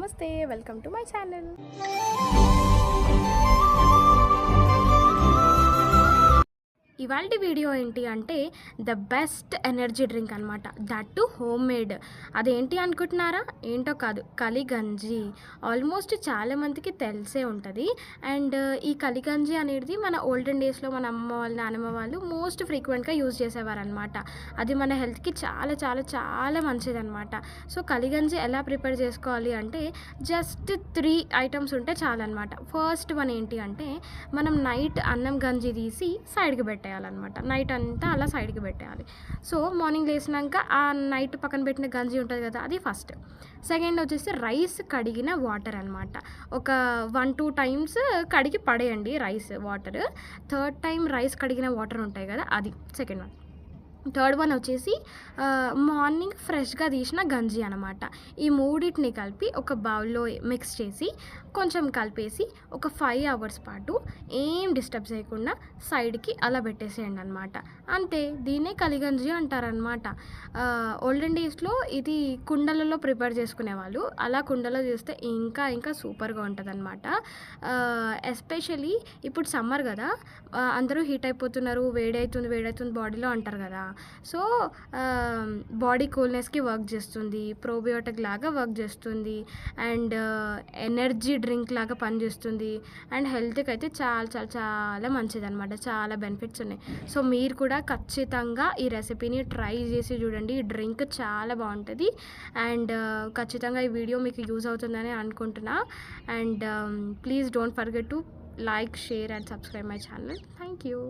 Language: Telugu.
నమస్తే, వెల్కమ్ టు మై ఛానల్. ఇవాల్టి వీడియో ఏంటి అంటే ద బెస్ట్ ఎనర్జీ డ్రింక్ అనమాట, దట్ టు హోమ్ మేడ్. అదేంటి అనుకుంటున్నారా? ఏంటో కాదు, కలిగంజి. ఆల్మోస్ట్ చాలామందికి తెలిసే ఉంటుంది. అండ్ ఈ కలిగంజి అనేది మన ఓల్డెన్ డేస్లో మన అమ్మ వాళ్ళు నాన్నమ్మ వాళ్ళు మోస్ట్ ఫ్రీక్వెంట్గా యూజ్ చేసేవారు అనమాట. అది మన హెల్త్కి చాలా చాలా చాలా మంచిదన్నమాట. సో కలిగంజి ఎలా ప్రిపేర్ చేసుకోవాలి అంటే జస్ట్ 3 ఐటమ్స్ ఉంటే చాలన్నమాట. ఫస్ట్ వన్ ఏంటి అంటే మనం నైట్ అన్నం గంజి తీసి సైడ్కి పెట్టాలి అనమాట. నైట్ అంతా అలా సైడ్కి పెట్టేయాలి. సో మార్నింగ్ లేసినాక ఆ నైట్ పక్కన పెట్టిన గంజి ఉంటుంది కదా, అది ఫస్ట్. సెకండ్ వచ్చేసి రైస్ కడిగిన వాటర్ అనమాట. ఒక 1-2 టైమ్స్ కడిగి పడేయండి rice water. Third time rice కడిగిన వాటర్ ఉంటాయి కదా, అది సెకండ్ వన్. థర్డ్ వన్ వచ్చేసి మార్నింగ్ ఫ్రెష్గా తీసిన గంజి అనమాట. ఈ మూడింటిని కలిపి ఒక బౌల్లో మిక్స్ చేసి కొంచెం కలిపేసి ఒక 5 అవర్స్ పాటు ఏం డిస్టర్బ్ చేయకుండా సైడ్కి అలా పెట్టేసేయండి అనమాట. అంతే, దీన్నే కలిగంజి అంటారనమాట. ఓల్డెన్ డేస్లో ఇది కుండలలో ప్రిపేర్ చేసుకునేవాళ్ళు. అలా కుండలో చేస్తే ఇంకా ఇంకా సూపర్గా ఉంటుంది అనమాట. ఎస్పెషలీ ఇప్పుడు సమ్మర్ కదా, అందరూ హీట్ అయిపోతున్నారు, వేడవుతుంది బాడీలో అంటారు కదా. సో బాడీ కూల్నెస్కి వర్క్ చేస్తుంది, ప్రోబయోటిక్ లాగా వర్క్ చేస్తుంది, అండ్ ఎనర్జీ డ్రింక్ లాగా పనిచేస్తుంది, అండ్ హెల్త్కి అయితే చాలా చాలా చాలా మంచిదన్నమాట. చాలా బెనిఫిట్స్ ఉన్నాయి. సో మీరు కూడా ఖచ్చితంగా ఈ రెసిపీని ట్రై చేసి చూడండి. ఈ డ్రింక్ చాలా బాగుంటుంది. అండ్ ఖచ్చితంగా ఈ వీడియో మీకు యూజ్ అవుతుందని అనుకుంటున్నా. And please don't forget to like, share and subscribe my channel. Thank you.